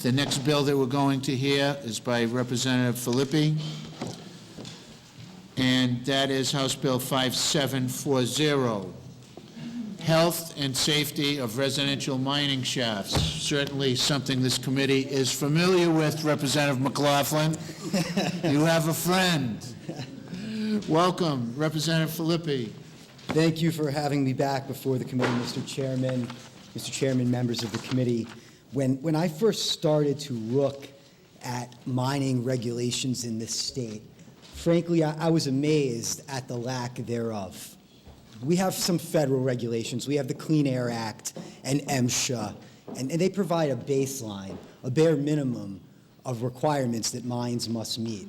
The next bill that we're going to hear is by Representative Filippi, and that is House Bill 5740, Health and Safety of Residential Mining Shafts. Certainly something this committee is familiar with, Representative McLaughlin. You have a friend. Welcome, Representative Filippi. Thank you for having me back before the committee, Mr. Chairman, members of the committee. When I first started to look at mining regulations in this state, frankly, I was amazed at the lack thereof. We have some federal regulations. We have the Clean Air Act and MSHA, and they provide a baseline, a bare minimum of requirements that mines must meet.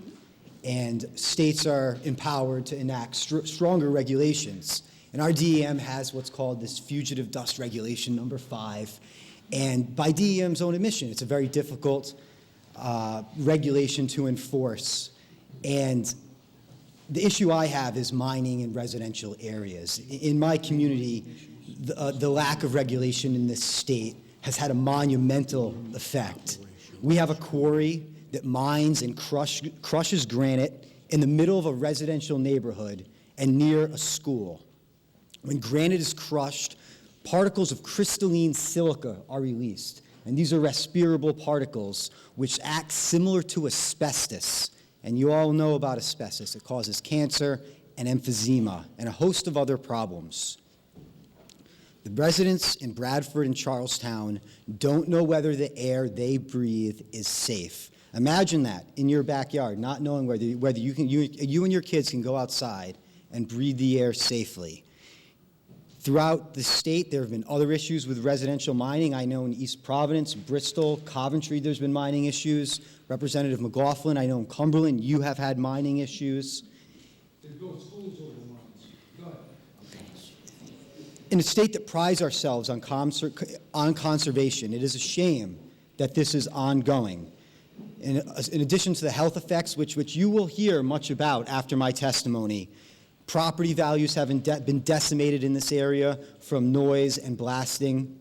And states are empowered to enact stronger regulations. And our DEM has what's called this Fugitive Dust Regulation number 5. And by DEM's own admission, it's a very difficult regulation to enforce. And the issue I have is mining in residential areas. In my community, the lack of regulation in this state has had a monumental effect. We have a quarry that mines and crushes granite in the middle of a residential neighborhood and near a school. When granite is crushed, particles of crystalline silica are released, and these are respirable particles which act similar to asbestos. And you all know about asbestos. It causes cancer and emphysema and a host of other problems. The residents in Bradford and Charlestown don't know whether the air they breathe is safe. Imagine that in your backyard, not knowing whether you and your kids can go outside and breathe the air safely. Throughout the state, there have been other issues with residential mining. I know in East Providence, Bristol, Coventry, there's been mining issues. Representative McLaughlin, I know in Cumberland, you have had mining issues. There's no schools over the mines. Go ahead. In a state that prides ourselves on conservation, it is a shame that this is ongoing. In addition to the health effects, which you will hear much about after my testimony, property values have been decimated in this area from noise and blasting.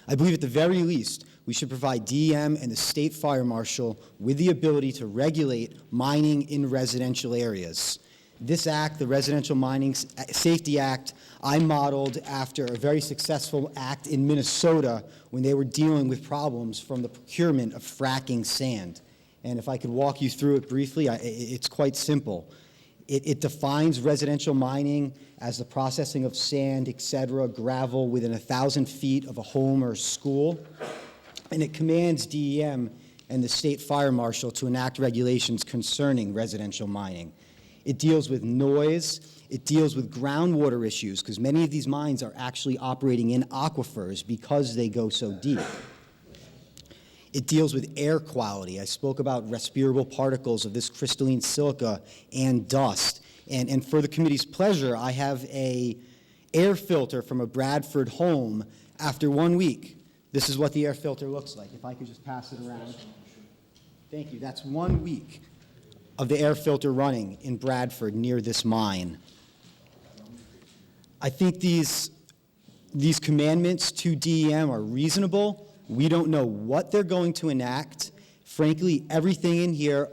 I believe at the very least, we should provide DEM and the State Fire Marshal with the ability to regulate mining in residential areas. This act, the Residential Mining Safety Act, I modeled after a very successful act in Minnesota when they were dealing with problems from the procurement of fracking sand. And if I could walk you through it briefly, it's quite simple. It defines residential mining as the processing of sand, etc., gravel within 1,000 feet of a home or a school. And it commands DEM and the State Fire Marshal to enact regulations concerning residential mining. It deals with noise. It deals with groundwater issues, because many of these mines are actually operating in aquifers because they go so deep. It deals with air quality. I spoke about respirable particles of this crystalline silica and dust. And for the committee's pleasure, I have an air filter from a Bradford home after 1 week. This is what the air filter looks like. If I could just pass it around. Thank you. That's 1 week of the air filter running in Bradford near this mine. I think these commandments to DEM are reasonable. We don't know what they're going to enact. Frankly, everything in here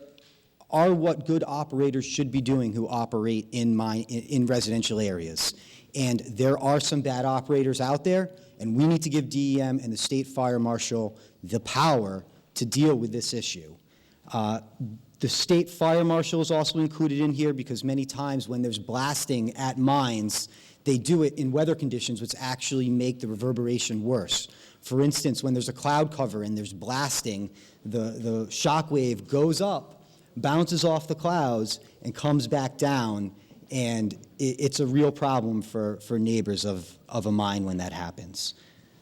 are what good operators should be doing who operate in residential areas. And there are some bad operators out there, and we need to give DEM and the State Fire Marshal the power to deal with this issue. The State Fire Marshal is also included in here because many times when there's blasting at mines, they do it in weather conditions which actually make the reverberation worse. For instance, when there's a cloud cover and there's blasting, the shock wave goes up, bounces off the clouds, and comes back down, and it's a real problem for neighbors of a mine when that happens.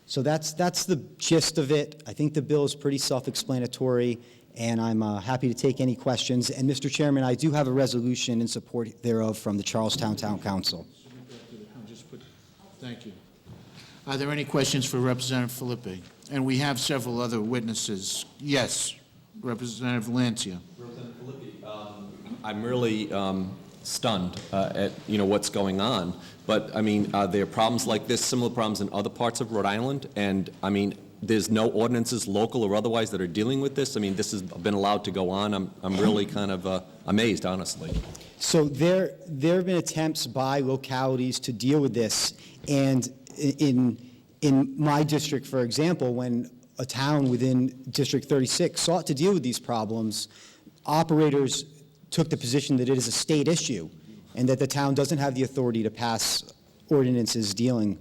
So that's the gist of it. I think the bill is pretty self-explanatory, and I'm happy to take any questions. And Mr. Chairman, I do have a resolution in support thereof from the Charlestown Town Council. Thank you. Are there any questions for Representative Filippi? And we have several other witnesses. Yes, Representative Lancia. Representative Filippi, I'm really stunned at what's going on. But I mean, there are problems like this, similar problems in other parts of Rhode Island, and I mean, there's no ordinances, local or otherwise, that are dealing with this? I mean, this has been allowed to go on. I'm really kind of amazed, honestly. So there have been attempts by localities to deal with this, and in my district, for example, when a town within District 36 sought to deal with these problems, operators took the position that it is a state issue and that the town doesn't have the authority to pass ordinances dealing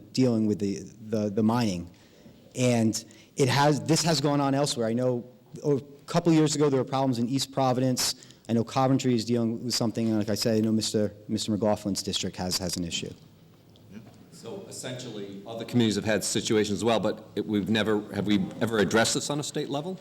with the mining. And this has gone on elsewhere. I know a couple of years ago there were problems in East Providence. I know Coventry is dealing with something, and like I said, I know Mr. McLaughlin's district has an issue. So essentially, other communities have had situations as well, but have we ever addressed this on a state level?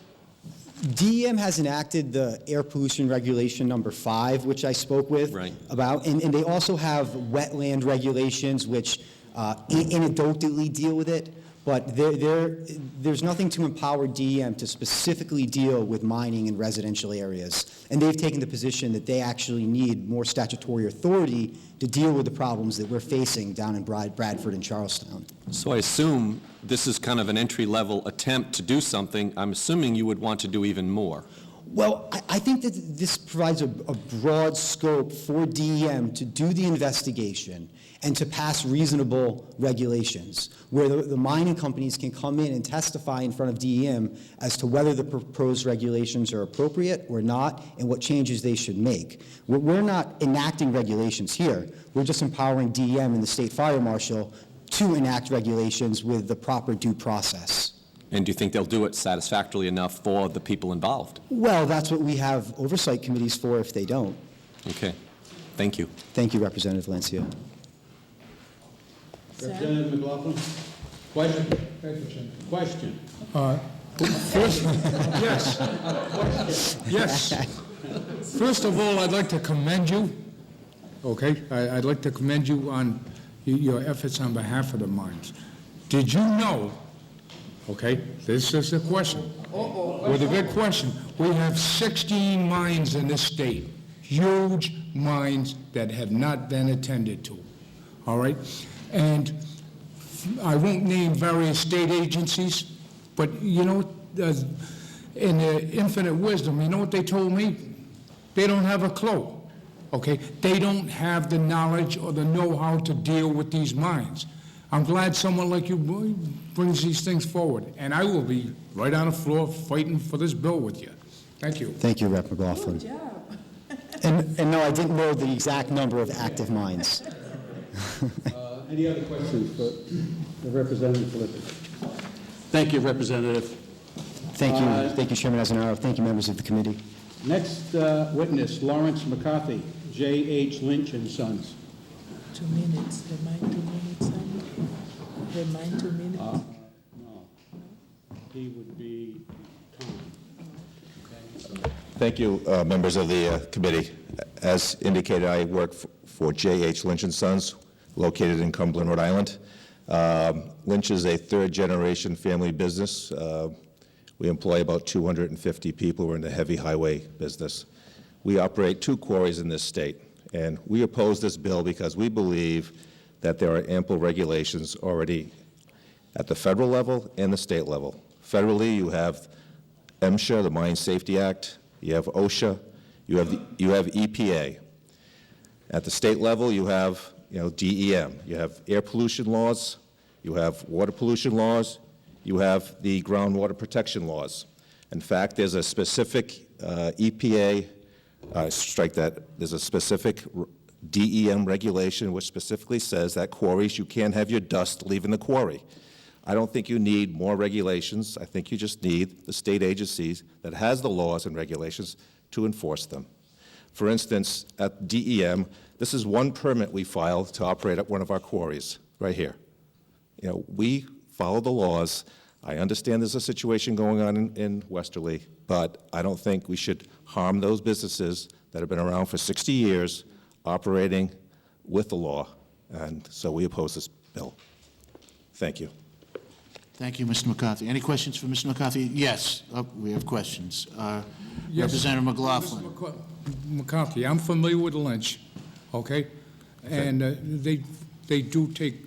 DEM has enacted the air pollution regulation number 5, which I spoke with about, and they also have wetland regulations, which anecdotally deal with it, but there's nothing to empower DEM to specifically deal with mining in residential areas. And they've taken the position that they actually need more statutory authority to deal with the problems that we're facing down in Bradford and Charlestown. So I assume this is kind of an entry-level attempt to do something. I'm assuming you would want to do even more. Well, I think that this provides a broad scope for DEM to do the investigation and to pass reasonable regulations, where the mining companies can come in and testify in front of DEM as to whether the proposed regulations are appropriate or not and what changes they should make. We're not enacting regulations here. We're just empowering DEM and the State Fire Marshal to enact regulations with the proper due process. And do you think they'll do it satisfactorily enough for the people involved? Well, that's what we have oversight committees for if they don't. Okay. Thank you. Thank you, Representative Valencia. Representative McLaughlin? Question? Thank you, Chairman. Question? First, yes. Yes. First of all, I'd like to commend you, okay? I'd like to commend you on your efforts on behalf of the mines. Did you know, okay, this is a question. With a big question. We have 16 mines in this state, huge mines that have not been attended to, all right? And I won't name various state agencies, but you know, in their infinite wisdom, you know what they told me? They don't have a clue, okay? They don't have the knowledge or the know-how to deal with these mines. I'm glad someone like you brings these things forward, and I will be right on the floor fighting for this bill with you. Thank you. Thank you, Rep. McLaughlin. Good job. And no, I didn't know the exact number of active mines. Any other questions for the Representative Filippi? Thank you, Representative. Thank you, Chairman Azanaro. Thank you, members of the committee. Next witness, Lawrence McCarthy, J.H. Lynch and Sons. 2 minutes. Remind 2 minutes. Remind 2 minutes. No. He would be Tom. Thank you, members of the committee. As indicated, I work for J.H. Lynch & Sons, located in Cumberland, Rhode Island. Lynch is a third-generation family business. We employ about 250 people. We're in the heavy highway business. We operate 2 quarries in this state, and we oppose this bill because we believe that there are ample regulations already at the federal level and the state level. Federally, you have MSHA, the Mine Safety Act, you have OSHA, you have EPA. At the state level, you have DEM, you have air pollution laws, you have water pollution laws, you have the groundwater protection laws. In fact, there's a specific EPA, there's a specific DEM regulation which specifically says that quarries, you can't have your dust leaving the quarry. I don't think you need more regulations. I think you just need the state agencies that has the laws and regulations to enforce them. For instance, at DEM, this is one permit we filed to operate at one of our quarries, right here. We follow the laws. I understand there's a situation going on in Westerly, but I don't think we should harm those businesses that have been around for 60 years operating with the law, and so we oppose this bill. Thank you. Thank you, Mr. McCarthy. Any questions for Mr. McCarthy? Yes, we have questions. Yes. Representative McLaughlin. Mr. McCarthy, I'm familiar with Lynch, okay? And they do take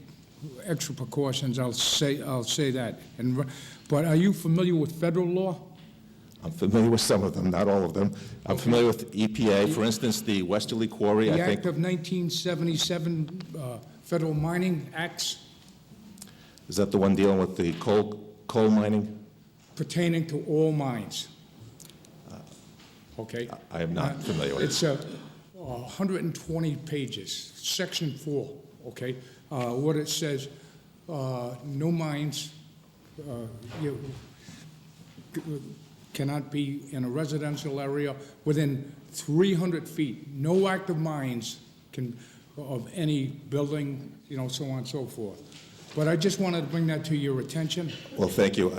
extra precautions, I'll say that. But are you familiar with federal law? I'm familiar with some of them, not all of them. I'm familiar with EPA, for instance, the Westerly Quarry, The I Act think. of 1977, Federal Mining Acts Is that the one dealing with the coal mining? pertaining to all mines. Okay? I am not familiar with it. It's 120 pages, Section 4, okay? What it says, no mines cannot be in a residential area within 300 feet. No active mines can, of any building, you know, so on and so forth. But I just wanted to bring that to your attention. Well, thank you.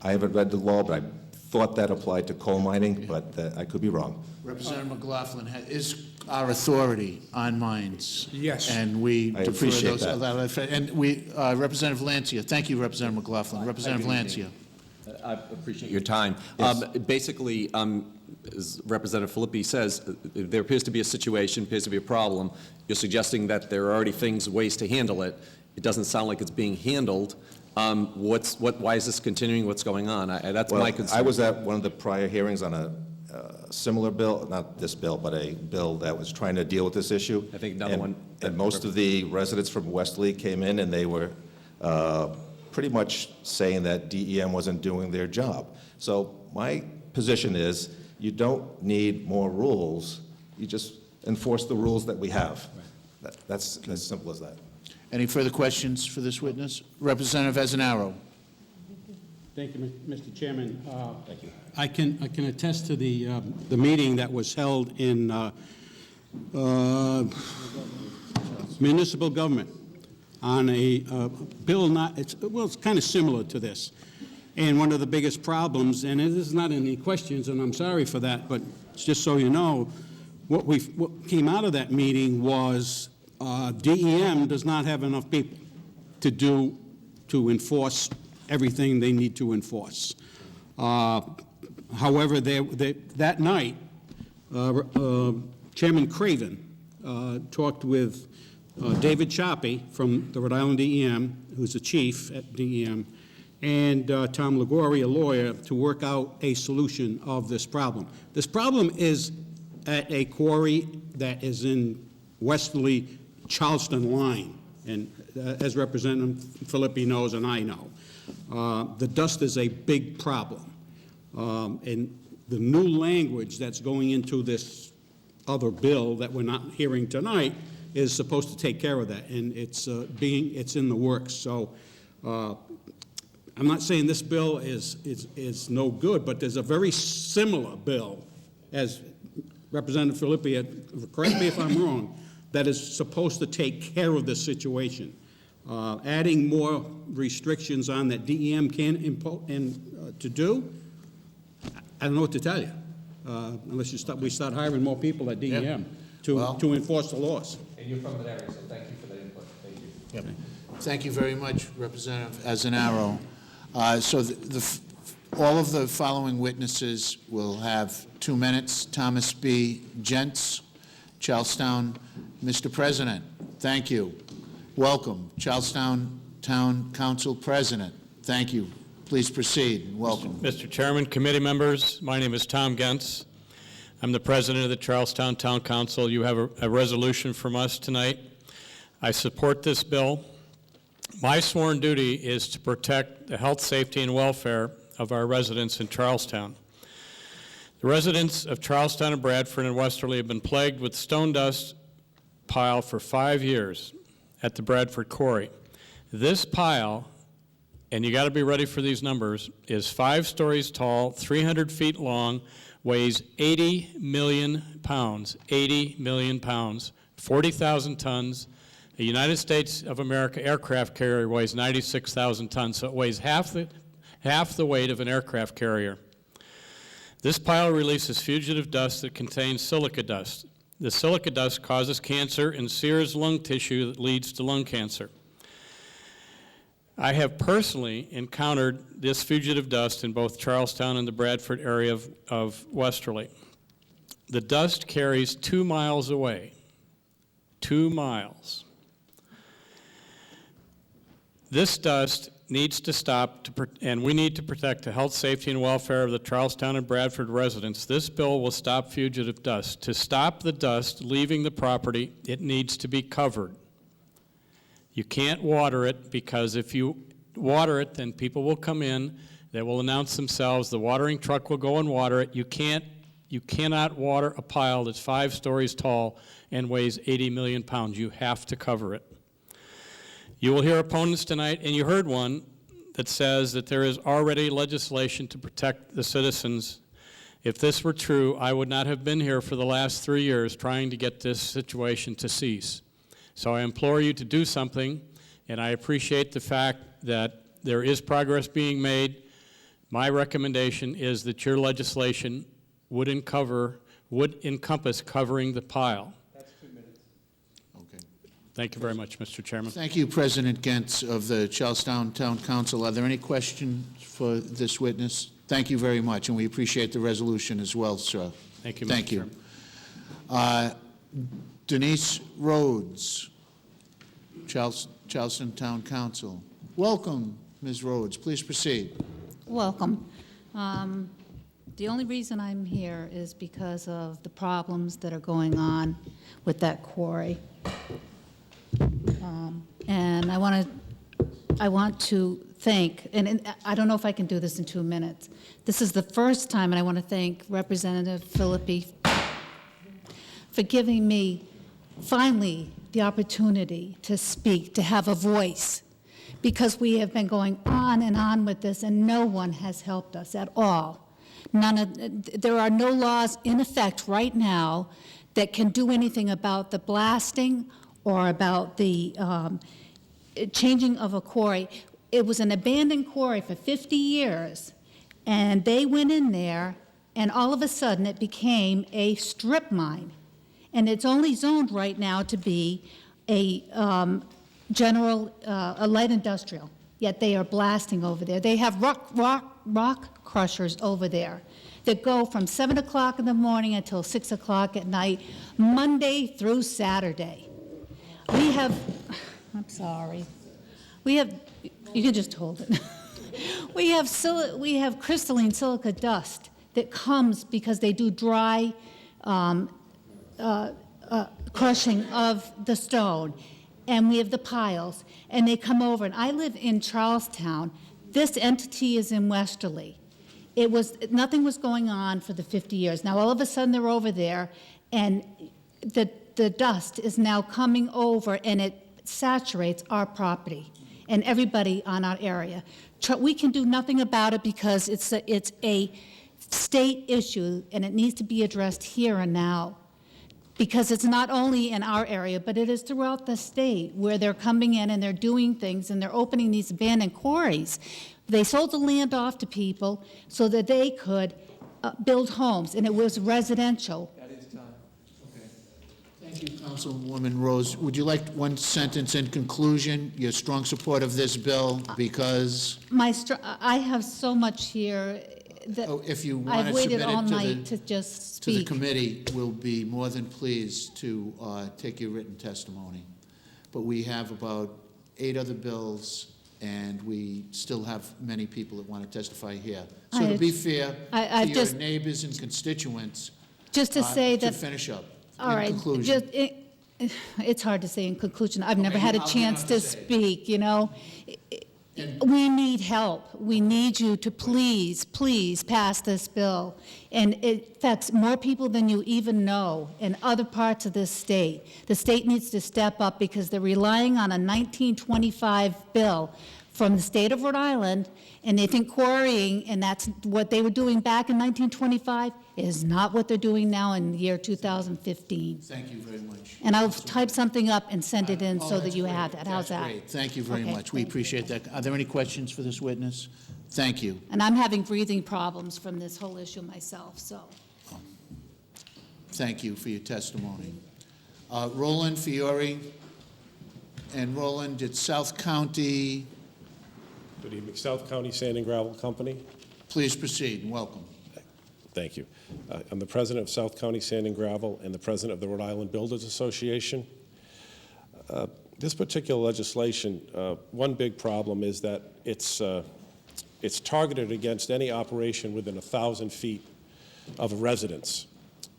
I haven't read the law, but I thought that applied to coal mining, but I could be wrong. Representative McLaughlin is our authority on mines. Yes. And we I defer appreciate those. And we, Representative Lancia, thank you, Representative McLaughlin. Representative Lancia. I appreciate your time. Basically, as Representative Filippi says, there appears to be a situation, appears to be a problem. You're suggesting that there are already ways to handle it. It doesn't sound like it's being handled. Why is this continuing? What's going on? That's my concern. I was at one of the prior hearings on a similar bill, not this bill, but a bill that was trying to deal with this issue. I think another one. And most of the residents from Westerly came in, and they were pretty much saying that DEM wasn't doing their job. So my position is, you don't need more rules. You just enforce the rules that we have. That's as simple as that. Any further questions for this witness? Representative Azenaro. Thank you, Mr. Chairman. Thank you. I can attest to the meeting that was held in municipal government on a bill it's kind of similar to this. And one of the biggest problems, and it is not any questions, and I'm sorry for that, but just so you know, what came out of that meeting was DEM does not have enough people to enforce everything they need to enforce. However, that night, Chairman Craven talked with David Choppy from the Rhode Island DEM, who's the chief at DEM, and Tom Liguori, a lawyer, to work out a solution of this problem. This problem is at a quarry that is in Westerly, Charleston line, and as Representative Filippi knows and I know, the dust is a big problem. And the new language that's going into this other bill that we're not hearing tonight is supposed to take care of that, and it's in the works. So I'm not saying this bill is no good, but there's a very similar bill, as Representative Filippi, correct me if I'm wrong, that is supposed to take care of this situation. Adding more restrictions on that DEM can impose and to do, I don't know what to tell you, unless we start hiring more people at DEM to enforce the laws. And you're from that area, so thank you for that input. Thank you. Yep. Thank you very much, Representative Azenaro. So all of the following witnesses will have 2 minutes. Thomas B. Gents, Charlestown. Mr. President, thank you. Welcome. Charlestown Town Council President, thank you. Please proceed. Welcome. Mr. Chairman, committee members, my name is Tom Gentz. I'm the president of the Charlestown Town Council. You have a resolution from us tonight. I support this bill. My sworn duty is to protect the health, safety, and welfare of our residents in Charlestown. The residents of Charlestown and Bradford and Westerly have been plagued with stone dust pile for 5 years at the Bradford Quarry. This pile, and you got to be ready for these numbers, is 5 stories tall, 300 feet long, weighs 80 million pounds, 80 million pounds, 40,000 tons. The United States of America aircraft carrier weighs 96,000 tons, so it weighs half the weight of an aircraft carrier. This pile releases fugitive dust that contains silica dust. The silica dust causes cancer and sears lung tissue that leads to lung cancer. I have personally encountered this fugitive dust in both Charlestown and the Bradford area of Westerly. The dust carries 2 miles away. 2 miles. This dust needs to stop, and we need to protect the health, safety, and welfare of the Charlestown and Bradford residents. This bill will stop fugitive dust. To stop the dust leaving the property, it needs to be covered. You can't water it, because if you water it, then people will come in, they will announce themselves, the watering truck will go and water it. You cannot water a pile that's 5 stories tall and weighs 80 million pounds. You have to cover it. You will hear opponents tonight, and you heard one that says that there is already legislation to protect the citizens. If this were true, I would not have been here for the last 3 years trying to get this situation to cease. So I implore you to do something, and I appreciate the fact that there is progress being made. My recommendation is that your legislation would encompass covering the pile. Okay. Thank you very much, Mr. Chairman. Thank you, President Gentz of the Charlestown Town Council. Are there any questions for this witness? Thank you very much, and we appreciate the resolution as well, sir. Thank you, Mr. Thank you. Chairman. Denise Rhodes, Charlestown Town Council. Welcome, Ms. Rhodes. Please proceed. Welcome. The only reason I'm here is because of the problems that are going on with that quarry. And I want to thank, and I don't know if I can do this in 2 minutes. This is the first time, and I want to thank Representative Filippi for giving me, finally, the opportunity to speak, to have a voice, because we have been going on and on with this, and no one has helped us at all. There are no laws in effect right now that can do anything about the blasting or about the changing of a quarry. It was an abandoned quarry for 50 years, and they went in there, and all of a sudden it became a strip mine. And it's only zoned right now to be a a light industrial, yet they are blasting over there. They have rock crushers over there that go from 7 o'clock in the morning until 6 o'clock at night, Monday through Saturday. We have, I'm sorry, we have, you can just hold it. we have crystalline silica dust that comes because they do dry crushing of the stone, and we have the piles, and they come over. And I live in Charlestown. This entity is in Westerly. Nothing was going on for the 50 years. Now all of a sudden they're over there, and the dust is now coming over, and it saturates our property and everybody on our area. We can do nothing about it because it's a state issue, and it needs to be addressed here and now. Because it's not only in our area, but it is throughout the state where they're coming in and they're doing things and they're opening these abandoned quarries. They sold the land off to people so that they could build homes, and it was residential. That is time. Okay. Thank you, Councilwoman Rose. Would you like one sentence in conclusion? Your strong support of this bill because? I have so much here that if you want I've to waited submit all it night to just to the speak. committee, we'll be more than pleased to take your written testimony. But we have about 8 other bills, and we still have many people that want to testify here. So to be fair to your neighbors and constituents, just to say to that, finish up. all in right, conclusion. it's hard to say in conclusion. I've never had a I'll chance have to to say it. speak, you know. We need help. We need you to please, please pass this bill. And it affects more people than you even know in other parts of this state. The state needs to step up because they're relying on a 1925 bill from the state of Rhode Island, and they think quarrying, and that's what they were doing back in 1925, is not what they're doing now in the year 2015. Thank you very much. And I'll type something up and send it in Oh, so that that's you great. have that. How's That's that? great. Thank you very Okay, much. We thank you. appreciate that. Are there any questions for this witness? Thank you. And I'm having breathing problems from this whole issue myself, so. Thank you for your testimony. Roland Fiore. And Roland, it's South County. Good evening. South County Sand and Gravel Company. Please proceed and welcome. Thank you. I'm the president of South County Sand and Gravel and the president of the Rhode Island Builders Association. This particular legislation, one big problem is that it's targeted against any operation within 1,000 feet of a residence.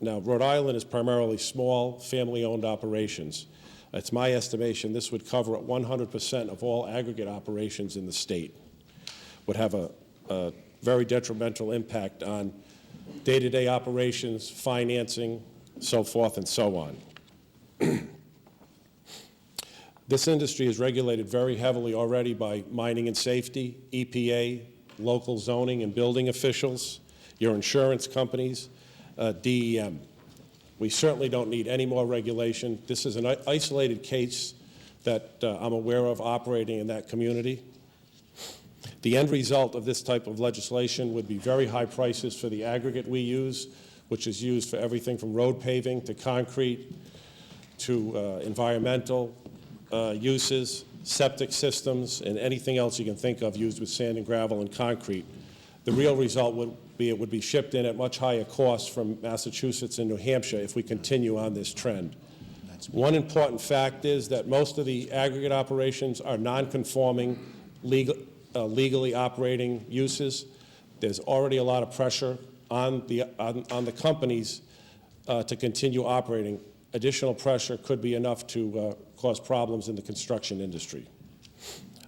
Now, Rhode Island is primarily small, family-owned operations. It's my estimation this would cover 100% of all aggregate operations in the state. Would have a very detrimental impact on day-to-day operations, financing, so forth and so on. This industry is regulated very heavily already by mining and safety, EPA, local zoning and building officials, your insurance companies, DEM. We certainly don't need any more regulation. This is an isolated case that I'm aware of operating in that community. The end result of this type of legislation would be very high prices for the aggregate we use, which is used for everything from road paving to concrete to environmental uses, septic systems, and anything else you can think of used with sand and gravel and concrete. The real result would be it would be shipped in at much higher costs from Massachusetts and New Hampshire if we continue on this trend. One important fact is that most of the aggregate operations are non-conforming, legally operating uses. There's already a lot of pressure on the companies to continue operating. Additional pressure could be enough to cause problems in the construction industry.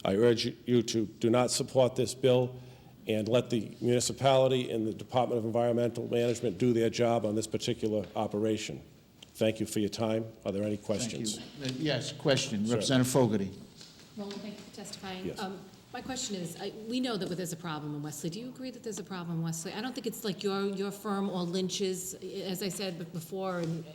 I urge you to do not support this bill and let the municipality and the Department of Environmental Management do their job on this particular operation. Thank you for your time. Are there any questions? Thank you. Yes, question. Sir. Representative Fogarty. Well, thank you for testifying. Yes. My question is, we know that there's a problem in Westerly. Do you agree that there's a problem in Westerly? I don't think it's like your firm or Lynch's. As I said before in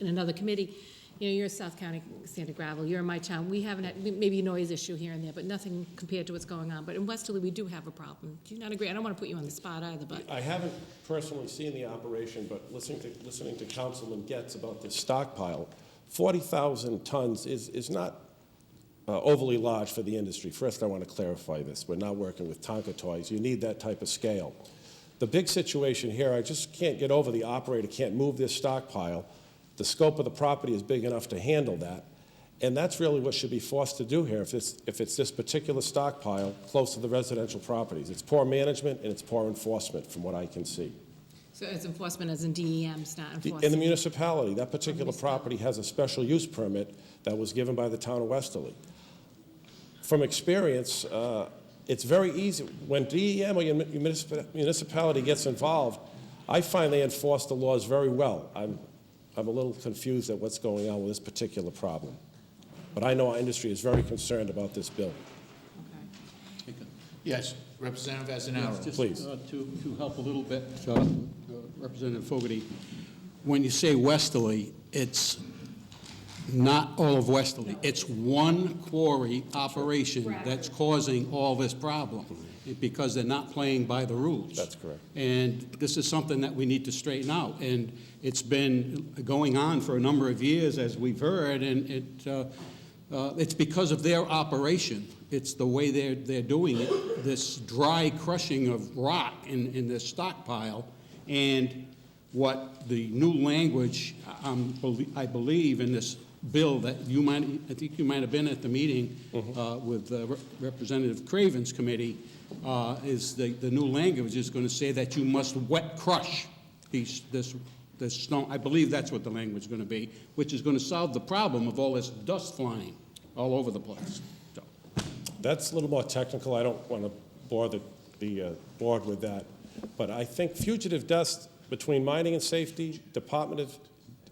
another committee, you know, you're South County Sand and Gravel, you're in my town. We haven't had, maybe a noise issue here and there, but nothing compared to what's going on. But in Westerly, we do have a problem. Do you not agree? I don't want to put you on the spot either, but. I haven't personally seen the operation, but listening to Councilman Getz about this stockpile, 40,000 tons is not overly large for the industry. First, I want to clarify this. We're not working with Tonka toys. You need that type of scale. The big situation here, I just can't get over the operator can't move this stockpile. The scope of the property is big enough to handle that. And that's really what should be forced to do here if it's this particular stockpile close to the residential properties. It's poor management and it's poor enforcement from what I can see. So it's enforcement as in DEM's not enforcement? In the municipality, that particular property has a special use permit that was given by the town of Westerly. From experience, it's very easy. When DEM or your municipality gets involved, I find they enforce the laws very well. I'm a little confused at what's going on with this particular problem. But I know our industry is very concerned about this bill. Okay. Yes, Representative Azenaro. Just, Please. To help a little bit, Representative Fogarty, when you say Westerly, it's not all of Westerly. It's one quarry operation that's causing all this problem because they're not playing by the rules. That's correct. And this is something that we need to straighten out. And it's been going on for a number of years, as we've heard, and it's because of their operation. It's the way they're doing it, this dry crushing of rock in this stockpile, and what the new language, I believe, in this bill that I think you might have been at the meeting with Representative Craven's committee, is the new language is going to say that you must wet crush this stone. I believe that's what the language is going to be, which is going to solve the problem of all this dust flying all over the place. So. That's a little more technical. I don't want to bore the board with that. But I think fugitive dust between mining and safety, Department of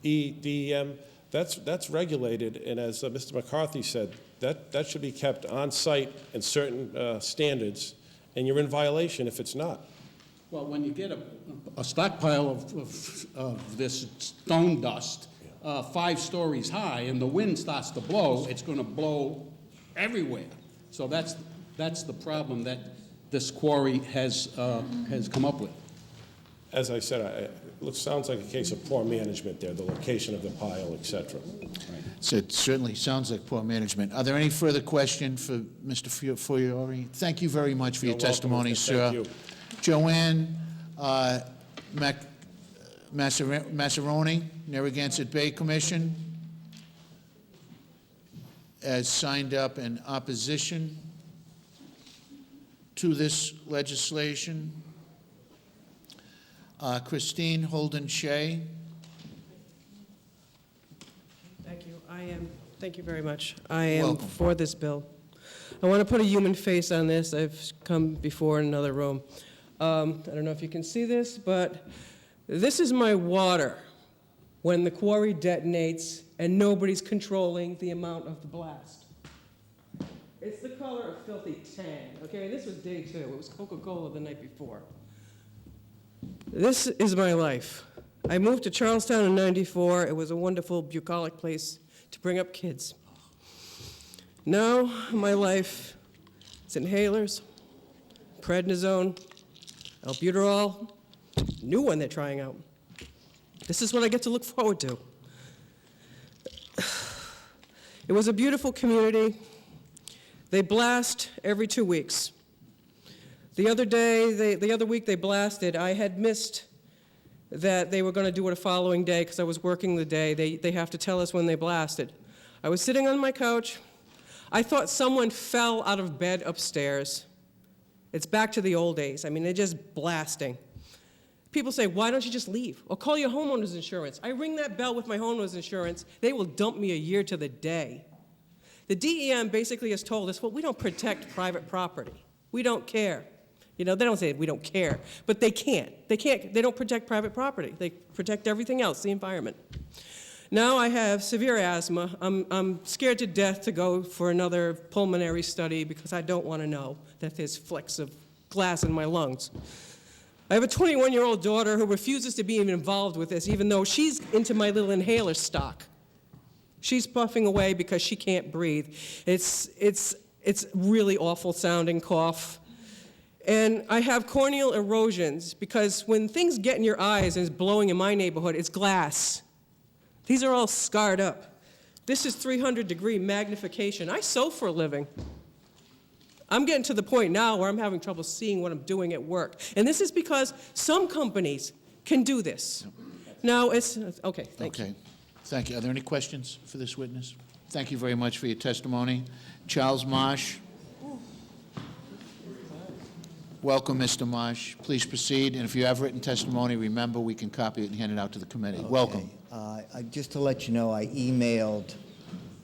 DEM, that's regulated. And as Mr. McCarthy said, that should be kept on site in certain standards, and you're in violation if it's not. Well, when you get a stockpile of this stone dust 5 stories high and the wind starts to blow, it's going to blow everywhere. So that's the problem that this quarry has come up with. As I said, it sounds like a case of poor management there, the location of the pile, et cetera. So it certainly sounds like poor management. Are there any further questions for Mr. Fiore? Thank you very much for your testimony, sir. Thank you. Joanne Massaroni, Narragansett Bay Commission. as signed up in opposition to this legislation? Christine Holden Shea. Thank you. Thank you very much. I am Welcome. for this bill. I want to put a human face on this. I've come before in another room. I don't know if you can see this, but this is my water when the quarry detonates and nobody's controlling the amount of the blast. It's the color of filthy tan, okay? This was day 2. It was Coca-Cola the night before. This is my life. I moved to Charlestown in '94. It was a wonderful, bucolic place to bring up kids. Now, my life is inhalers, prednisone, albuterol, new one they're trying out. This is what I get to look forward to. It was a beautiful community. They blast every 2 weeks. The other week they blasted. I had missed that they were going to do it a following day because I was working the day. They have to tell us when they blasted. I was sitting on my couch. I thought someone fell out of bed upstairs. It's back to the old days. I mean, they're just blasting. People say, why don't you just leave? Or call your homeowner's insurance. I ring that bell with my homeowner's insurance. They will dump me a year to the day. The DEM basically has told us, well, we don't protect private property. We don't care. You know, they don't say we don't care, but they can't. They don't protect private property. They protect everything else, the environment. Now I have severe asthma. I'm scared to death to go for another pulmonary study because I don't want to know that there's flecks of glass in my lungs. I have a 21-year-old daughter who refuses to be even involved with this, even though she's into my little inhaler stock. She's puffing away because she can't breathe. It's really awful sounding cough. And I have corneal erosions because when things get in your eyes, and it's blowing in my neighborhood, it's glass. These are all scarred up. This is 300-degree magnification. I sew for a living. I'm getting to the point now where I'm having trouble seeing what I'm doing at work. And this is because some companies can do this. Now, okay, thank you. Okay, thank you. Are there any questions for this witness? Thank you very much for your testimony. Charles Marsh. Welcome, Mr. Marsh. Please proceed, and if you have written testimony, remember, we can copy it and hand it out to the committee. Okay. Welcome. Just to let you know, I emailed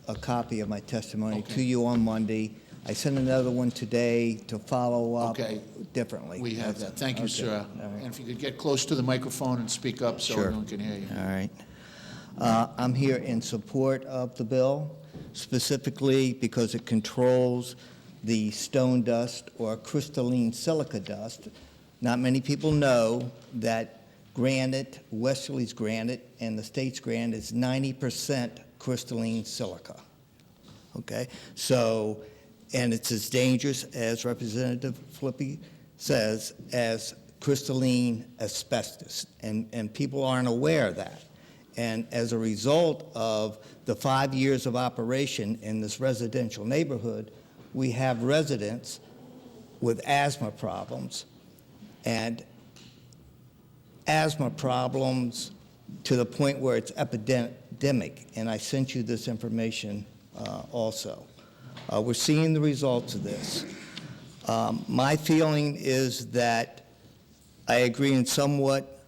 a copy of my testimony Okay. to you on Monday. I sent another one today to follow up Okay. differently. We have that. Thank you, Okay. sir. All right. And if you could get close to the microphone and speak up so Sure. everyone can hear you. All right. I'm here in support of the bill, specifically because it controls the stone dust or crystalline silica dust. Not many people know that granite, Westerly's granite, and the state's granite is 90% crystalline silica. Okay? So, and it's as dangerous, as Representative Filippi says, as crystalline asbestos. And people aren't aware of that. And as a result of the 5 years of operation in this residential neighborhood, we have residents with asthma problems, and asthma problems to the point where it's epidemic. And I sent you this information also. We're seeing the results of this. My feeling is that I agree in somewhat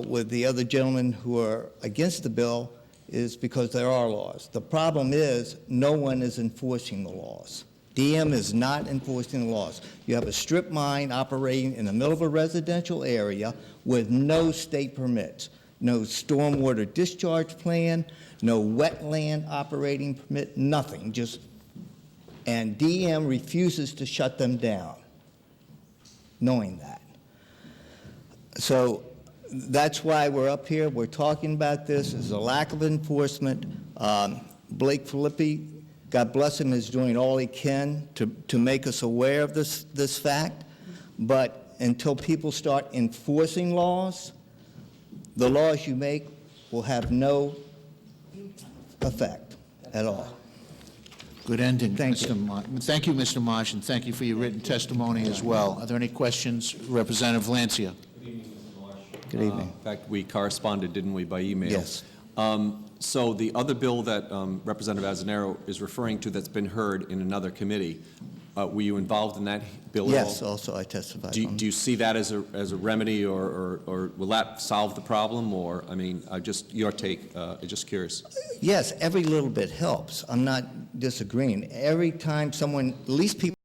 with the other gentlemen who are against the bill is because there are laws. The problem is no one is enforcing the laws. DM is not enforcing the laws. You have a strip mine operating in the middle of a residential area with no state permits, no stormwater discharge plan, no wetland operating permit, nothing, just, and DM refuses to shut them down, knowing that. So that's why we're up here. We're talking about this. There's a lack of enforcement. Blake Filippi, God bless him, is doing all he can to make us aware of this fact. But until people start enforcing laws, the laws you make will have no effect at all. Good ending, Thank you. Mr. Marsh. Thank you, Mr. Marsh, and thank you for your written testimony as well. Are there any questions? Representative Lancia. Good evening. In fact, we corresponded, didn't we, by email? Yes. So the other bill that Representative Azzanero is referring to that's been heard in another committee, were you involved in that bill at all? Yes, also I testified on. Do you see that as a remedy, or will that solve the problem? Or, I mean, just your take, just curious. Yes, every little bit helps. I'm not disagreeing. Every time someone, at least people